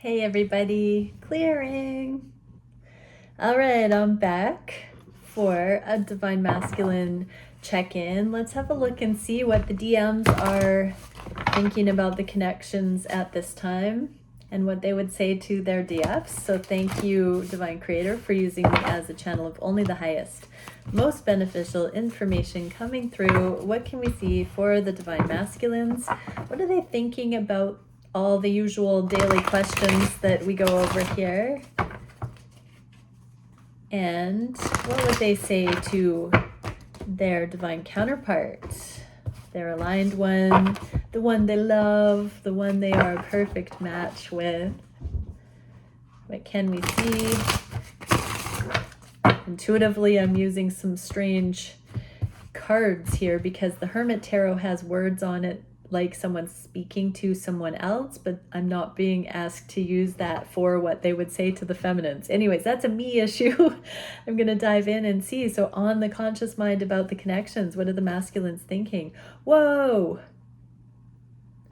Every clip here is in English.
Hey everybody, clearing. All right, I'm back for a Divine Masculine check-in. Let's have a look and see what the DMs are thinking about the connections at this time and what they would say to their DFs. So thank you, Divine Creator, for using me as a channel of only the highest, most beneficial information coming through. What can we see for the Divine Masculines? What are they thinking about all the usual daily questions that we go over here? And what would they say to their divine counterpart, their aligned one, the one they love, the one they are a perfect match with? What can we see? Intuitively, I'm using some strange cards here because the Hermetic Tarot has words on it like someone's speaking to someone else, but I'm not being asked to use that for what they would say to the feminines. Anyways, that's a me issue. I'm going to dive in and see. So on the conscious mind about the connections, what are the masculines thinking? Whoa.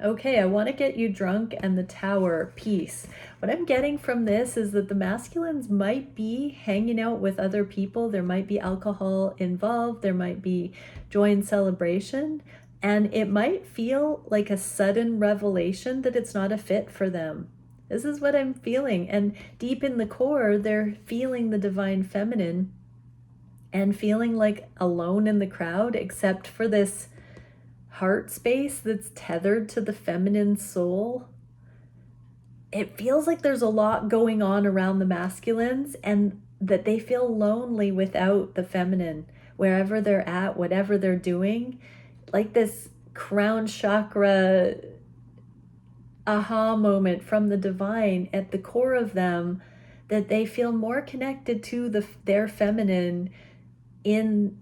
Okay, I want to get you drunk and the Tower, peace. What I'm getting from this is that the masculines might be hanging out with other people. There might be alcohol involved. There might be joy and celebration. And it might feel like a sudden revelation that it's not a fit for them. This is what I'm feeling. And deep in the core, they're feeling the divine feminine and feeling like alone in the crowd, except for this heart space that's tethered to the feminine soul. It feels like there's a lot going on around the masculines and that they feel lonely without the feminine, wherever they're at, whatever they're doing. Like this crown chakra aha moment from the divine at the core of them, that they feel more connected to their feminine in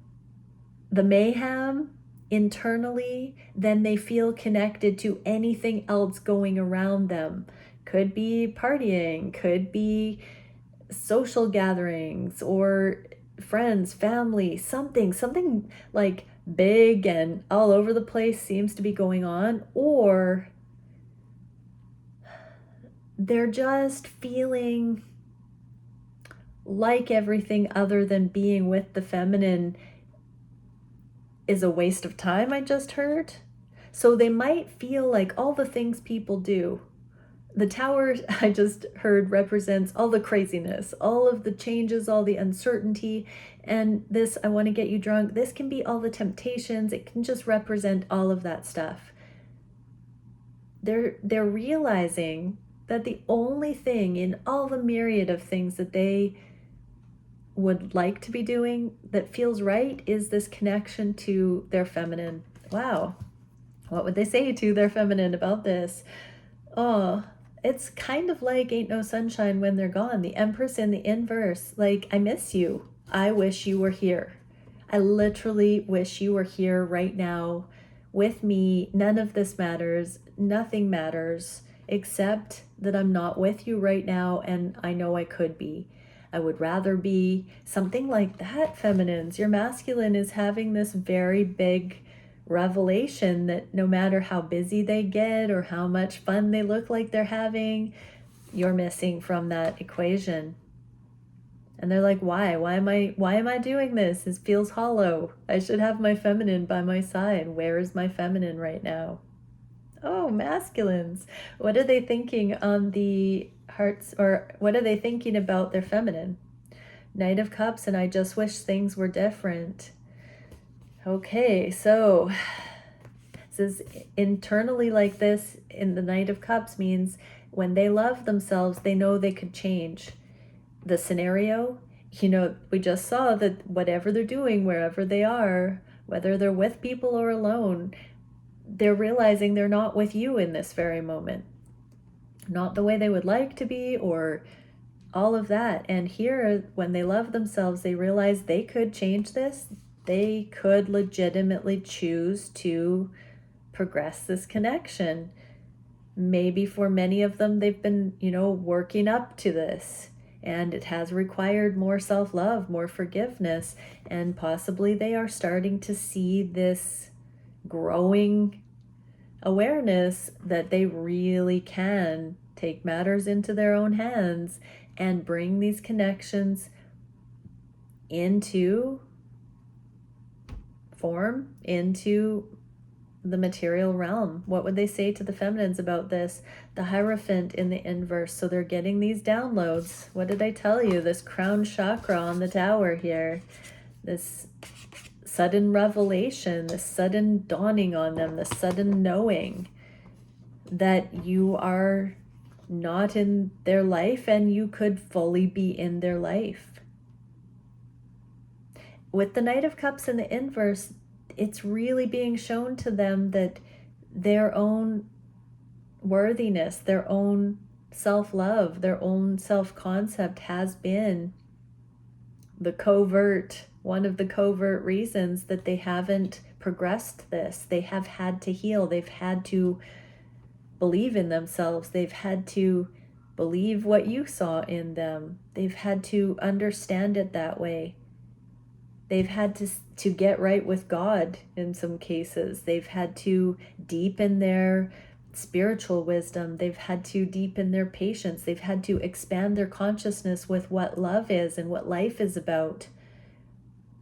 the mayhem internally than they feel connected to anything else going around them. Could be partying, could be social gatherings or friends, family, something like big and all over the place seems to be going on, or they're just feeling like everything other than being with the feminine is a waste of time, I just heard. So they might feel like all the things people do. The Tower, I just heard, represents all the craziness, all of the changes, all the uncertainty. And this, I want to get you drunk, this can be all the temptations. It can just represent all of that stuff. They're realizing that the only thing in all the myriad of things that they would like to be doing that feels right is this connection to their feminine. Wow. What would they say to their feminine about this? Oh, it's kind of like Ain't No Sunshine when they're gone. The Empress in the inverse. Like, I miss you. I wish you were here. I literally wish you were here right now with me. None of this matters. Nothing matters except that I'm not with you right now, and I know I could be. I would rather be something like that, feminines. Your masculine is having this very big revelation that no matter how busy they get or how much fun they look like they're having, you're missing from that equation. And they're like, why am I doing this? It feels hollow. I should have my feminine by my side. Where is my feminine right now? Oh, masculines. What are they thinking on the hearts, or what are they thinking about their feminine? Knight of Cups, and I just wish things were different. Okay, so this is internally like this in the Knight of Cups means when they love themselves, they know they could change the scenario. You know, we just saw that whatever they're doing, wherever they are, whether they're with people or alone, they're realizing they're not with you in this very moment. Not the way they would like to be, or all of that. And here, when they love themselves, they realize they could change this. They could legitimately choose to progress this connection. Maybe for many of them, they've been, working up to this, and it has required more self-love, more forgiveness, and possibly they are starting to see this growing awareness that they really can take matters into their own hands and bring these connections into form, into the material realm. What would they say to the feminines about this? The Hierophant in the inverse. So they're getting these downloads. What did I tell you? This crown chakra on the tower here. This sudden revelation, this sudden dawning on them, this sudden knowing that you are not in their life and you could fully be in their life. With the Knight of Cups in the inverse, it's really being shown to them that their own worthiness, their own self-love, their own self-concept has been one of the covert reasons that they haven't progressed this. They have had to heal. They've had to believe in themselves. They've had to believe what you saw in them. They've had to understand it that way. They've had to get right with God in some cases. They've had to deepen their spiritual wisdom. They've had to deepen their patience. They've had to expand their consciousness with what love is and what life is about.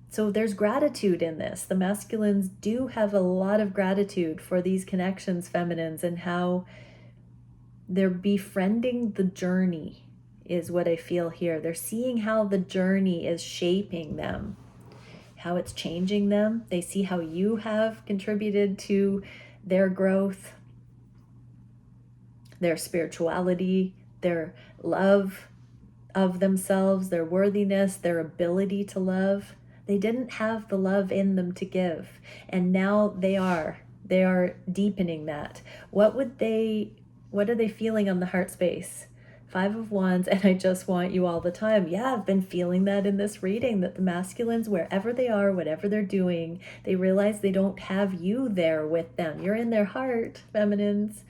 So there's gratitude in this. The masculines do have a lot of gratitude for these connections, feminines, and how they're befriending the journey is what I feel here. They're seeing how the journey is shaping them, how it's changing them. They see how you have contributed to their growth, their spirituality, their love of themselves, their worthiness, their ability to love. They didn't have the love in them to give, and now they are deepening that. What are they feeling on the heart space? 5 of Wands, and I just want you all the time. Yeah, I've been feeling that in this reading, that the masculines, wherever they are, whatever they're doing, they realize they don't have you there with them. You're in their heart, feminines.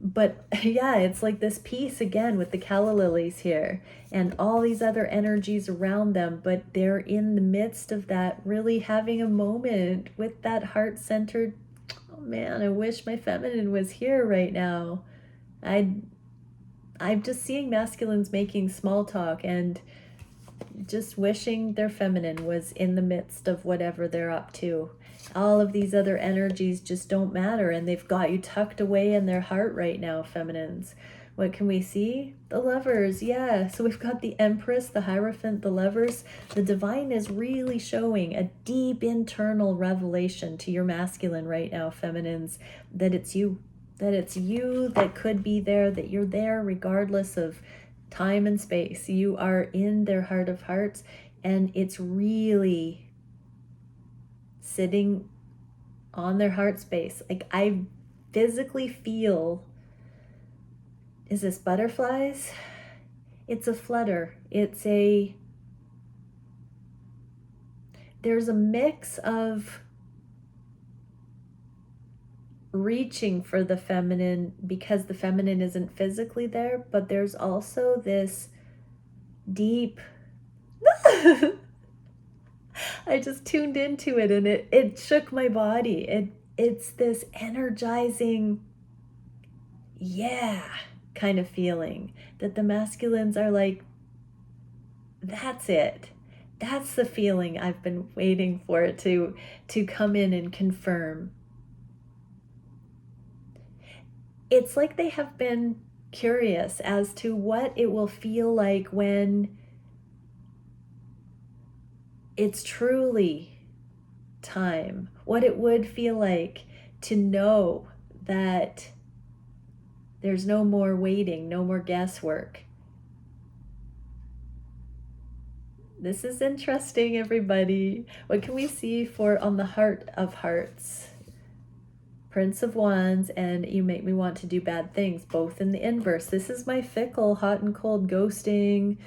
But yeah, it's like this piece again with the calla lilies here and all these other energies around them, but they're in the midst of that, really having a moment with that heart-centered, oh man, I wish my feminine was here right now. I'm just seeing masculines making small talk and just wishing their feminine was in the midst of whatever they're up to. All of these other energies just don't matter, and they've got you tucked away in their heart right now, feminines. What can we see? The Lovers, yeah. So we've got the Empress, the Hierophant, the Lovers. The Divine is really showing a deep internal revelation to your masculine right now, feminines, that it's you. That it's you that could be there, that you're there regardless of time and space. You are in their heart of hearts, and it's really sitting on their heart space. Like, I physically feel, is this butterflies? It's a flutter. There's a mix of reaching for the feminine because the feminine isn't physically there, but there's also this deep I just tuned into it, and it shook my body. It's this energizing, yeah, kind of feeling that the masculines are like, that's it. That's the feeling I've been waiting for it to come in and confirm. It's like they have been curious as to what it will feel like when it's truly time, what it would feel like to know that there's no more waiting, no more guesswork. This is interesting, everybody. What can we see for on the Heart of Hearts? Prince of Wands and You Make Me Want to Do Bad Things, both in the inverse. This is my fickle, hot and cold ghosting.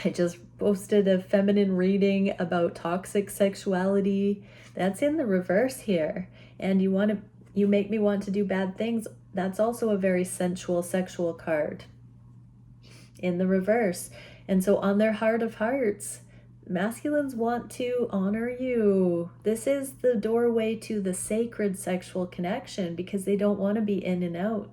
I just posted a feminine reading about toxic sexuality. That's in the reverse here. And You Make Me Want to Do Bad Things. That's also a very sensual, sexual card in the reverse. And so on their Heart of Hearts, masculines want to honor you. This is the doorway to the sacred sexual connection because they don't want to be in and out.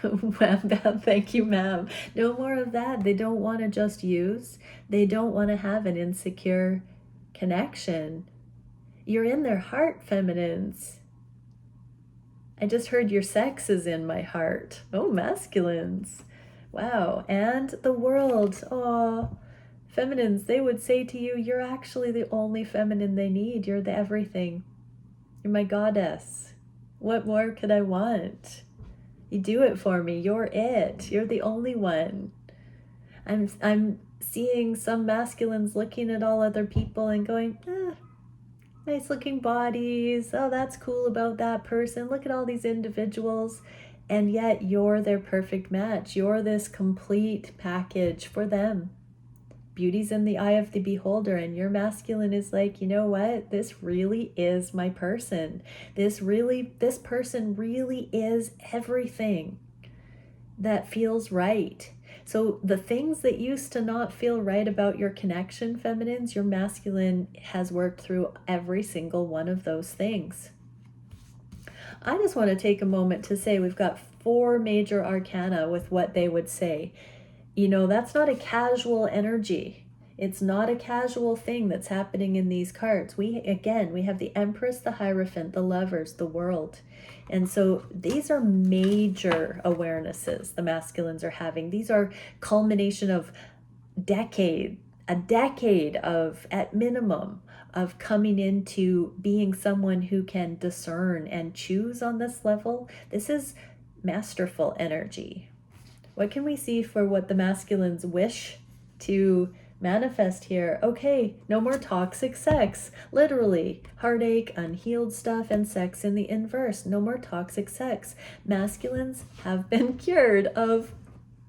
Wham bam, thank you, ma'am. No more of that. They don't want to just use. They don't want to have an insecure connection. You're in their heart, feminines. I just heard your sex is in my heart. Oh, masculines. Wow. And the world. Oh, feminines, they would say to you, you're actually the only feminine they need. You're the everything. You're my goddess. What more could I want? You do it for me. You're it. You're the only one. I'm seeing some masculines looking at all other people and going, nice looking bodies. Oh, that's cool about that person. Look at all these individuals. And yet you're their perfect match. You're this complete package for them. Beauty's in the eye of the beholder, and your masculine is like, you know what? This really is my person. This person really is everything that feels right. So the things that used to not feel right about your connection, feminines, your masculine has worked through every single one of those things. I just want to take a moment to say we've got 4 major arcana with what they would say. You know, that's not a casual energy. It's not a casual thing that's happening in these cards. We have the Empress, the Hierophant, the Lovers, the World. And so these are major awarenesses the masculines are having. These are culmination of a decade of, at minimum, of coming into being someone who can discern and choose on this level. This is masterful energy. What can we see for what the masculines wish to manifest here? Okay, no more toxic sex. Literally, heartache, unhealed stuff, and sex in the inverse. No more toxic sex. Masculines have been cured of,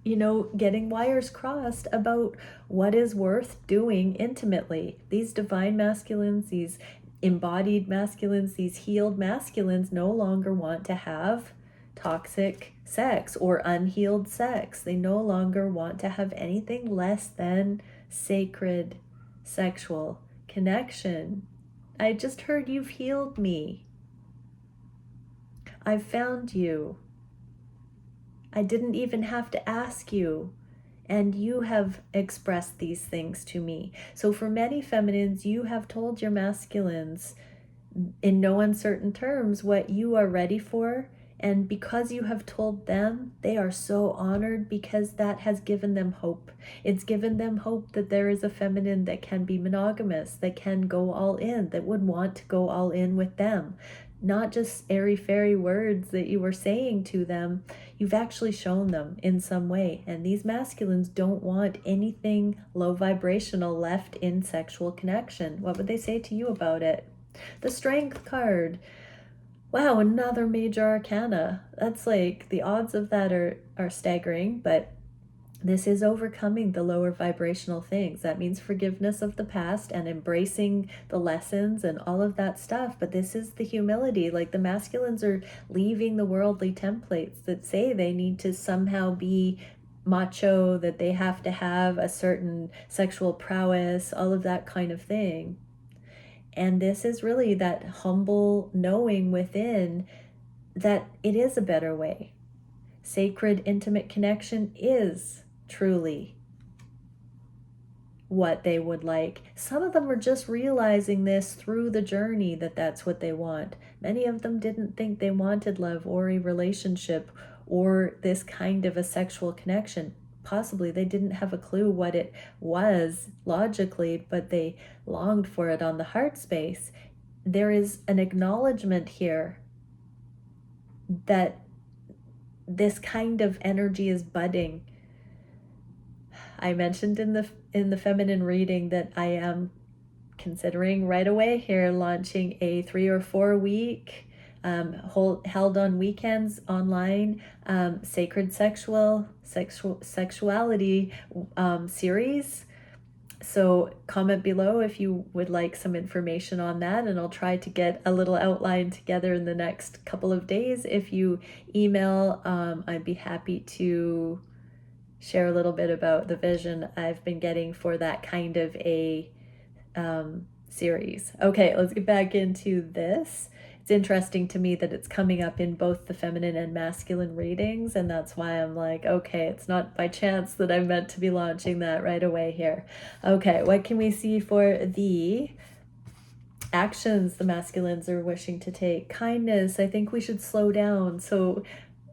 getting wires crossed about what is worth doing intimately. These divine masculines, these embodied masculines, these healed masculines no longer want to have toxic sex or unhealed sex. They no longer want to have anything less than sacred sexual connection. I just heard you've healed me. I've found you. I didn't even have to ask you, and you have expressed these things to me. So for many feminines, you have told your masculines in no uncertain terms what you are ready for. And because you have told them, they are so honored because that has given them hope. It's given them hope that there is a feminine that can be monogamous, that can go all in, that would want to go all in with them. Not just airy-fairy words that you were saying to them, you've actually shown them in some way. And these masculines don't want anything low vibrational left in sexual connection. What would they say to you about it? The Strength card. Wow, another major arcana. That's like, the odds of that are staggering, but this is overcoming the lower vibrational things. That means forgiveness of the past and embracing the lessons and all of that stuff. But this is the humility. Like, the masculines are leaving the worldly templates that say they need to somehow be macho, that they have to have a certain sexual prowess, all of that kind of thing. And this is really that humble knowing within that it is a better way. Sacred, intimate connection is truly what they would like. Some of them are just realizing this through the journey, that that's what they want. Many of them didn't think they wanted love or a relationship or this kind of a sexual connection. Possibly they didn't have a clue what it was logically, but they longed for it on the heart space. There is an acknowledgement here that this kind of energy is budding. I mentioned in the feminine reading that I am considering right away here launching a 3 or 4 week held on weekends online sacred sexuality series. So comment below if you would like some information on that, and I'll try to get a little outline together in the next couple of days. If you email, I'd be happy to share a little bit about the vision I've been getting for that kind of a series. Okay, let's get back into this. It's interesting to me that it's coming up in both the feminine and masculine readings, and that's why I'm like, okay, it's not by chance that I'm meant to be launching that right away here. Okay, what can we see for the actions the masculines are wishing to take? Kindness. I think we should slow down. So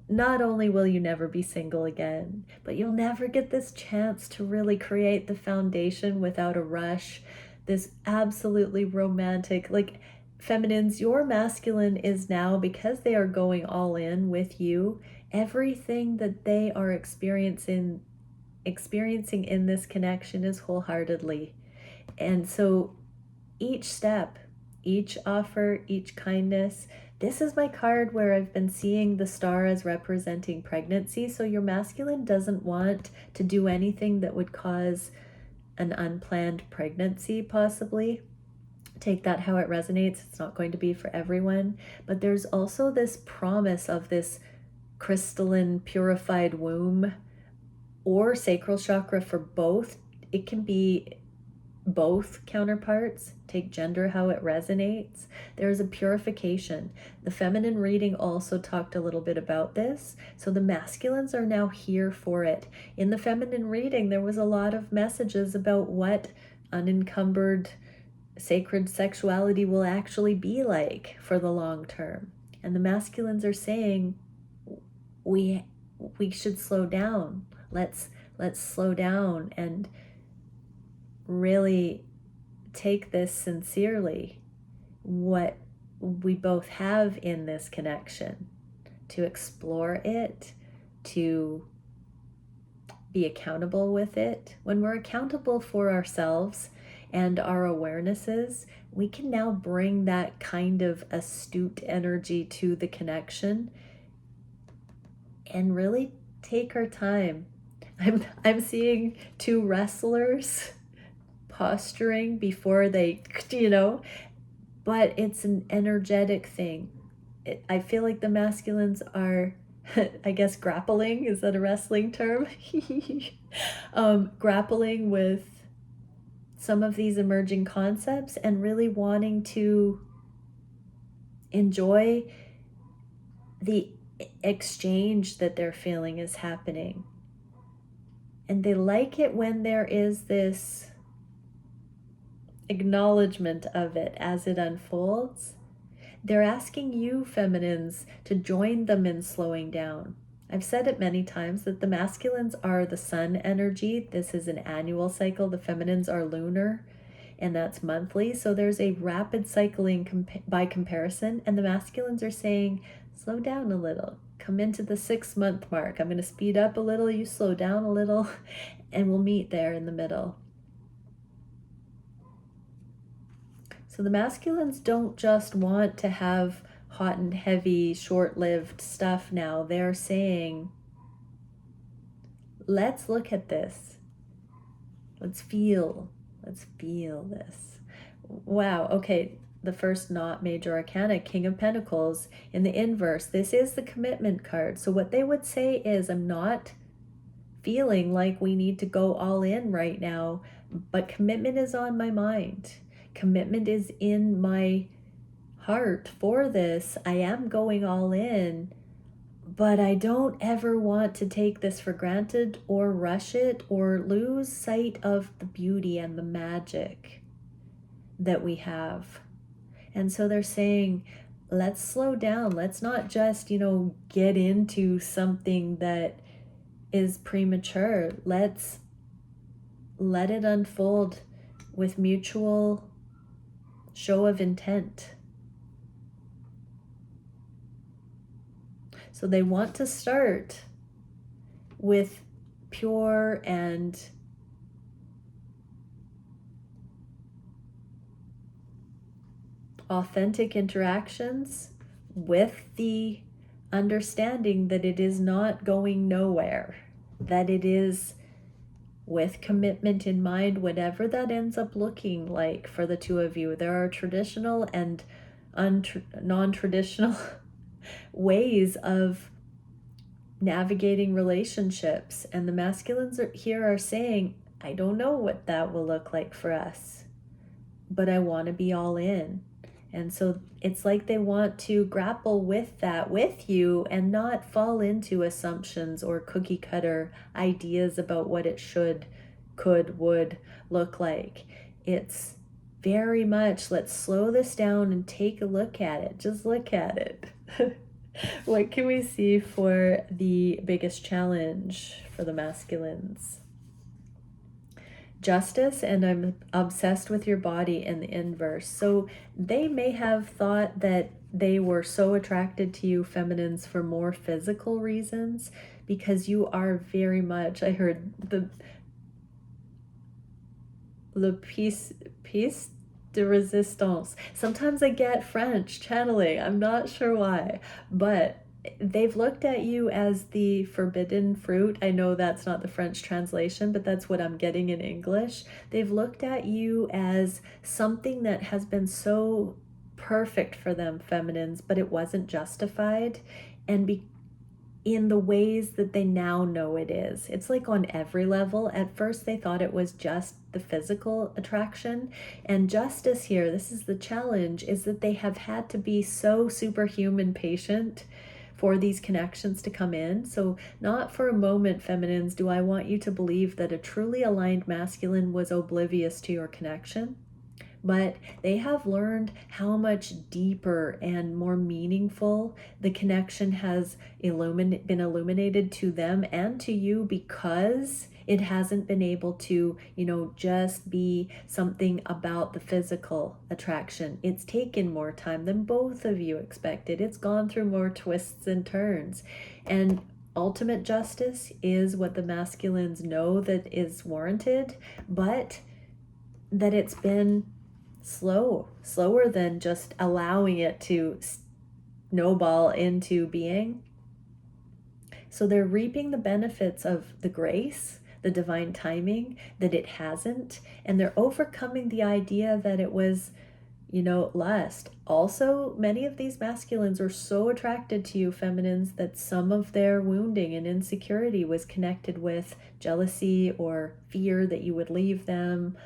not only will you never be single again, but you'll never get this chance to really create the foundation without a rush. This absolutely romantic, like, feminines, your masculine is now, because they are going all in with you, everything that they are experiencing in this connection is wholeheartedly. And so each step, each offer, each kindness, this is my card where I've been seeing the star as representing pregnancy. So your masculine doesn't want to do anything that would cause an unplanned pregnancy, possibly. Take that how it resonates. It's not going to be for everyone. But there's also this promise of this crystalline, purified womb or sacral chakra for both. It can be both counterparts. Take gender how it resonates. There's a purification. The feminine reading also talked a little bit about this. So the masculines are now here for it. In the feminine reading, there was a lot of messages about what unencumbered sacred sexuality will actually be like for the long term. And the masculines are saying, we should slow down. Let's slow down and really take this sincerely, what we both have in this connection, to explore it, to be accountable with it. When we're accountable for ourselves and our awarenesses, we can now bring that kind of astute energy to the connection and really take our time. I'm seeing two wrestlers posturing before they, but it's an energetic thing. I feel like the masculines are, I guess, grappling. Is that a wrestling term? Grappling with some of these emerging concepts and really wanting to enjoy the exchange that they're feeling is happening. And they like it when there is this acknowledgement of it as it unfolds. They're asking you, feminines, to join them in slowing down. I've said it many times that the masculines are the sun energy. This is an annual cycle. The feminines are lunar, and that's monthly. So there's a rapid cycling by comparison, and the masculines are saying, slow down a little. Come into the 6-month mark. I'm going to speed up a little, you slow down a little, and we'll meet there in the middle. So the masculines don't just want to have hot and heavy, short-lived stuff now. They're saying, let's look at this. Let's feel this. Wow, okay, the first not major arcana, King of Pentacles in the inverse. This is the commitment card. So what they would say is, I'm not feeling like we need to go all in right now, but commitment is on my mind. Commitment is in my heart for this. I am going all in, but I don't ever want to take this for granted or rush it or lose sight of the beauty and the magic that we have. And so they're saying, let's slow down. Let's not just, get into something that is premature. Let's let it unfold with mutual show of intent. So they want to start with pure and authentic interactions, with the understanding that it is not going nowhere, that it is with commitment in mind, whatever that ends up looking like for the two of you. There are traditional and non-traditional ways of navigating relationships, and the masculines here are saying, I don't know what that will look like for us, but I want to be all in. And so it's like they want to grapple with that with you and not fall into assumptions or cookie cutter ideas about what it should, could, would look like. It's very much, let's slow this down and take a look at it. Just look at it. What can we see for the biggest challenge for the masculines? Justice, and I'm obsessed with your body in the inverse. So they may have thought that they were so attracted to you, feminines, for more physical reasons, because you are very much, I heard le piece de resistance. Sometimes I get French channeling. I'm not sure why, but they've looked at you as the forbidden fruit. I know that's not the French translation, but that's what I'm getting in English. They've looked at you as something that has been so perfect for them, feminines, but it wasn't justified. And in the ways that they now know it is. It's like on every level. At first they thought it was just the physical attraction. And justice here, this is the challenge, is that they have had to be so superhuman patient for these connections to come in. So not for a moment, feminines, do I want you to believe that a truly aligned masculine was oblivious to your connection. But they have learned how much deeper and more meaningful the connection has been illuminated to them and to you, because it hasn't been able to, just be something about the physical attraction. It's taken more time than both of you expected. It's gone through more twists and turns. And ultimate justice is what the masculines know that is warranted, but that it's been slower than just allowing it to snowball into being. So they're reaping the benefits of the grace, the divine timing, that it hasn't, and they're overcoming the idea that it was, lust. Also, many of these masculines are so attracted to you, feminines, that some of their wounding and insecurity was connected with jealousy or fear that you would leave them.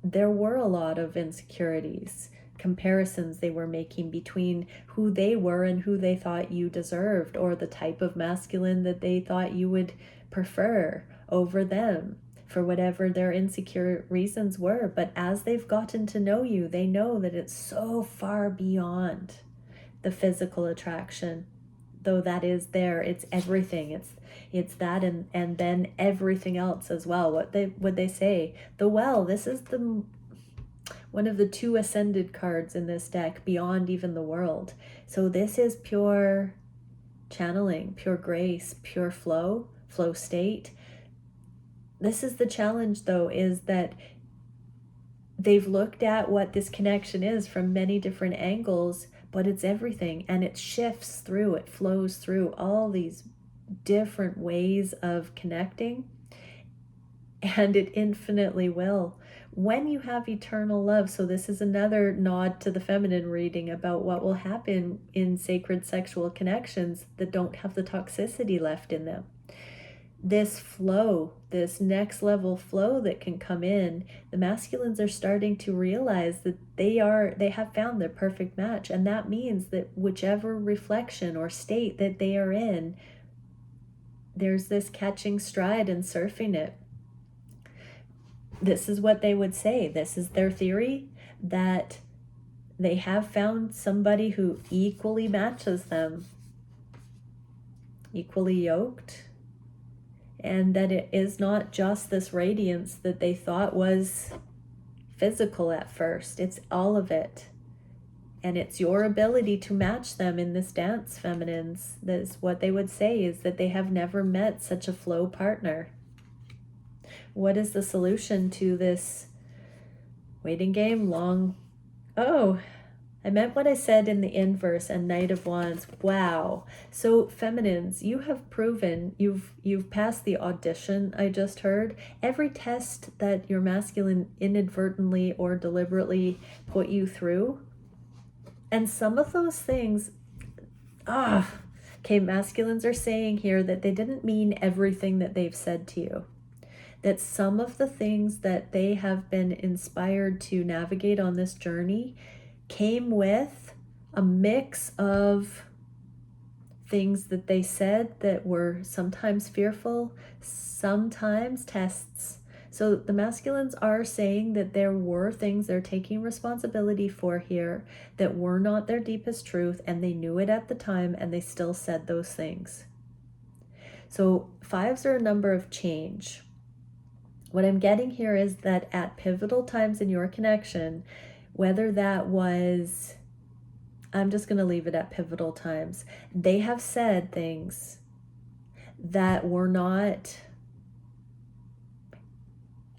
There were a lot of insecurities, comparisons they were making between who they were and who they thought you deserved, or the type of masculine that they thought you would prefer over them, for whatever their insecure reasons were. But as they've gotten to know you, they know that it's so far beyond the physical attraction. Though that is there, it's everything. It's that and then everything else as well. What they say, the well, this is the one of the 2 ascended cards in this deck, beyond even the world. So this is pure channeling, pure grace, pure flow state. This is the challenge, though, is that they've looked at what this connection is from many different angles, but it's everything, and it shifts through, it flows through all these different ways of connecting, and it infinitely will. When you have eternal love, so this is another nod to the feminine reading about what will happen in sacred sexual connections that don't have the toxicity left in them. This flow, this next level flow that can come in, the masculines are starting to realize that they have found their perfect match. And that means that whichever reflection or state that they are in, there's this catching stride and surfing it. This is what they would say. This is their theory, that they have found somebody who equally matches them, equally yoked. And that it is not just this radiance that they thought was physical at first. It's all of it. And it's your ability to match them in this dance, feminines. That's what they would say, is that they have never met such a flow partner. What is the solution to this waiting game? I meant what I said in the inverse and Knight of Wands. Wow. So feminines, you have proven, you've passed the audition I just heard. Every test that your masculine inadvertently or deliberately put you through. And some of those things, masculines are saying here that they didn't mean everything that they've said to you. That some of the things that they have been inspired to navigate on this journey, came with a mix of things that they said that were sometimes fearful, sometimes tests. So the masculines are saying that there were things they're taking responsibility for here that were not their deepest truth, and they knew it at the time, and they still said those things. So fives are a number of change. What I'm getting here is that at pivotal times in your connection, whether that was, I'm just going to leave it at pivotal times, they have said things that were not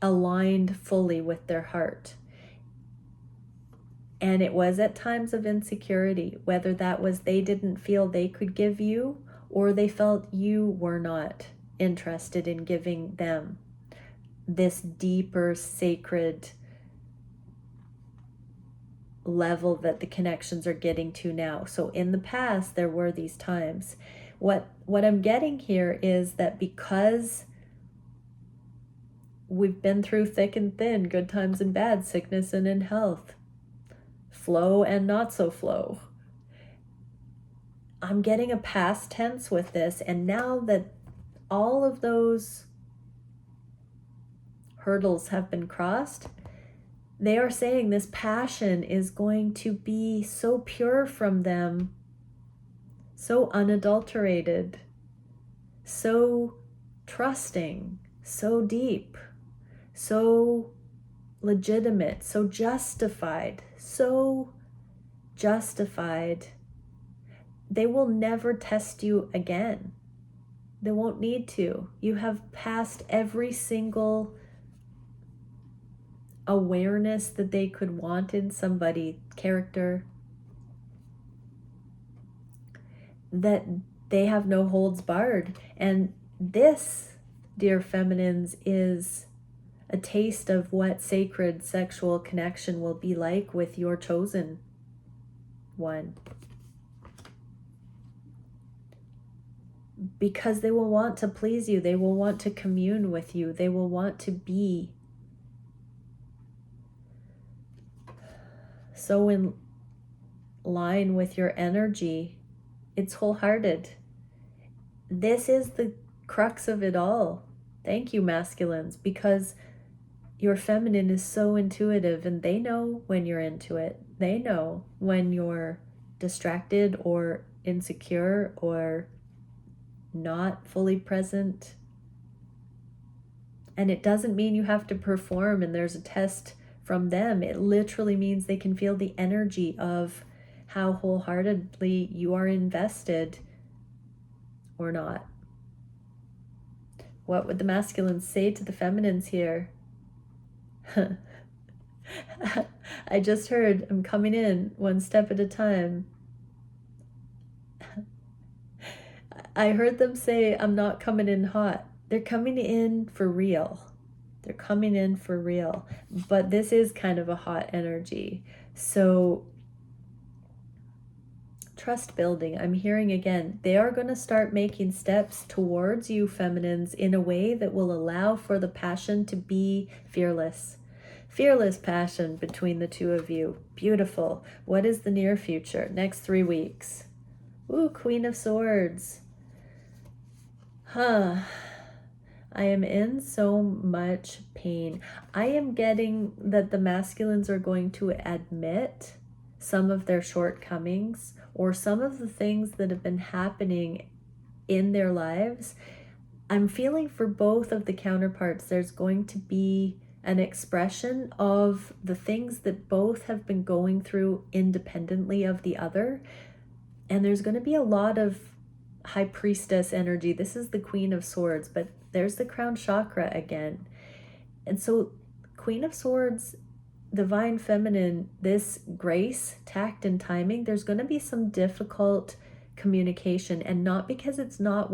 aligned fully with their heart. And it was at times of insecurity, whether that was they didn't feel they could give you, or they felt you were not interested in giving them this deeper, sacred level that the connections are getting to now. So in the past, there were these times. What I'm getting here is that because we've been through thick and thin, good times and bad, sickness and in health, flow and not so flow, I'm getting a past tense with this. And now that all of those hurdles have been crossed, they are saying this passion is going to be so pure from them, so unadulterated, so trusting, so deep, so legitimate, so justified. They will never test you again. They won't need to. You have passed every single awareness that they could want in somebody, character, that they have no holds barred. And this, dear feminines, is a taste of what sacred sexual connection will be like with your chosen one. Because they will want to please you, they will want to commune with you, they will want to be so in line with your energy. It's wholehearted. This is the crux of it all. Thank you, masculines, because your feminine is so intuitive, and they know when you're into it. They know when you're distracted or insecure or not fully present. And it doesn't mean you have to perform and there's a test from them. It literally means they can feel the energy of how wholeheartedly you are invested or not. What would the masculines say to the feminines here? I just heard, I'm coming in one step at a time. I heard them say, I'm not coming in hot. They're coming in for real. They're coming in for real. But this is kind of a hot energy. So trust building. I'm hearing again, they are going to start making steps towards you, feminines, in a way that will allow for the passion to be fearless. Fearless passion between the two of you. Beautiful. What is the near future? Next 3 weeks. Ooh, Queen of Swords. I am in so much pain. I am getting that the masculines are going to admit some of their shortcomings or some of the things that have been happening in their lives. I'm feeling for both of the counterparts, there's going to be an expression of the things that both have been going through independently of the other. And there's going to be a lot of High Priestess energy. This is the Queen of Swords, but there's the crown chakra again. And so Queen of Swords, divine feminine, this grace, tact, and timing, there's going to be some difficult communication, and not because it's not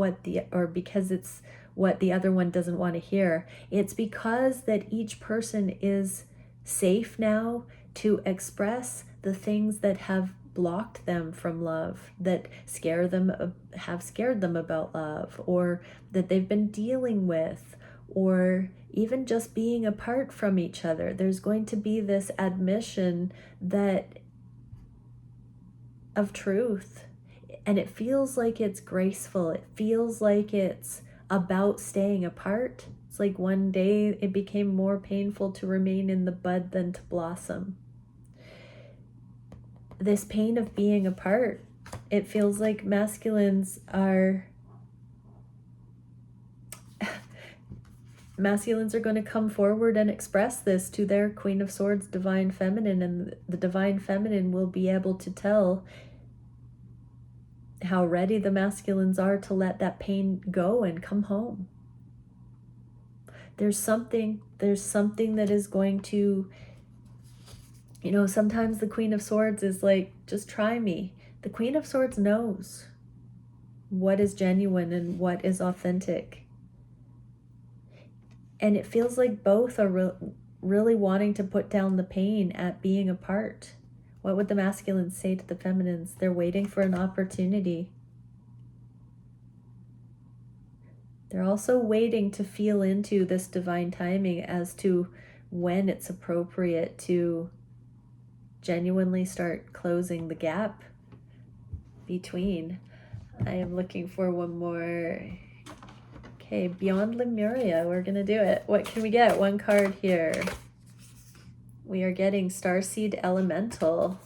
because it's what the other one doesn't want to hear. It's because that each person is safe now to express the things that have blocked them from love, that have scared them about love, or that they've been dealing with, or even just being apart from each other. There's going to be this admission that of truth. And it feels like it's graceful. It feels like it's about staying apart. It's like one day it became more painful to remain in the bud than to blossom. This pain of being apart, it feels like masculines are going to come forward and express this to their Queen of Swords, Divine Feminine, and the Divine Feminine will be able to tell how ready the masculines are to let that pain go and come home. There's something that is going to, sometimes the Queen of Swords is like, just try me. The Queen of Swords knows what is genuine and what is authentic. And it feels like both are really wanting to put down the pain at being apart. What would the masculines say to the feminines? They're waiting for an opportunity. They're also waiting to feel into this divine timing as to when it's appropriate to genuinely start closing the gap between. I am looking for one more. Okay, Beyond Lemuria, we're going to do it. What can we get? One card here. We are getting Starseed Elemental.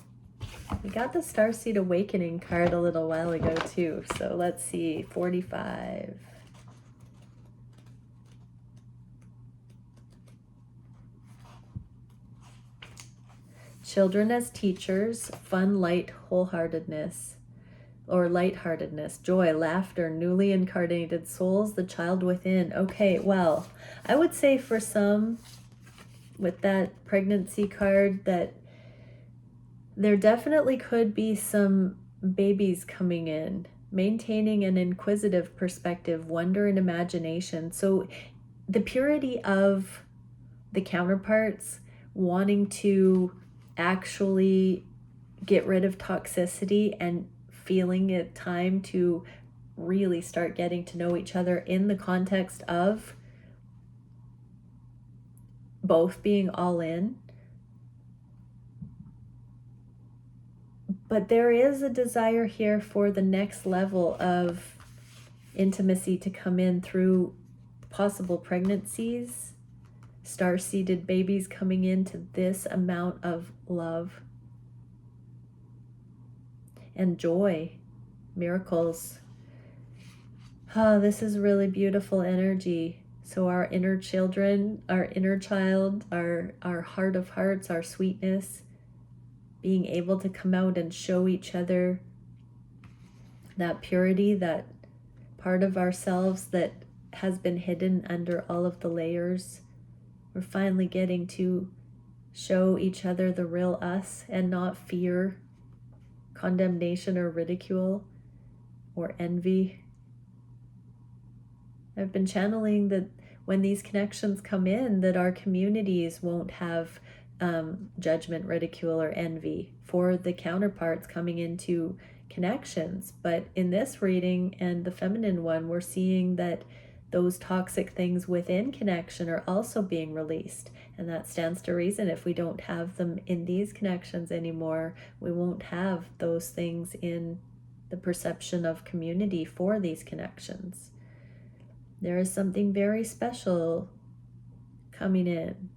We got the Starseed Awakening card a little while ago too. So let's see, 45. Children as teachers, fun, light, wholeheartedness, or lightheartedness, joy, laughter, newly incarnated souls, the child within. Okay, well, I would say for some, with that pregnancy card, that there definitely could be some babies coming in, maintaining an inquisitive perspective, wonder, and imagination. So the purity of the counterparts wanting to actually get rid of toxicity and feeling it time to really start getting to know each other in the context of both being all in. But there is a desire here for the next level of intimacy to come in through possible pregnancies, star-seeded babies coming into this amount of love and joy, miracles. This is really beautiful energy. So our inner children, our inner child, our heart of hearts, our sweetness, being able to come out and show each other that purity, that part of ourselves that has been hidden under all of the layers. We're finally getting to show each other the real us and not fear, condemnation, or ridicule, or envy. I've been channeling that when these connections come in, that our communities won't have judgment, ridicule, or envy for the counterparts coming into connections. But in this reading and the feminine one, we're seeing that those toxic things within connection are also being released. And that stands to reason. If we don't have them in these connections anymore, we won't have those things in the perception of community for these connections. There is something very special coming in.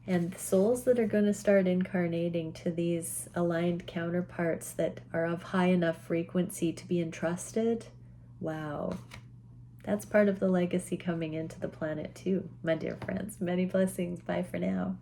And souls that are going to start incarnating to these aligned counterparts that are of high enough frequency to be entrusted, wow. That's part of the legacy coming into the planet too, my dear friends. Many blessings. Bye for now.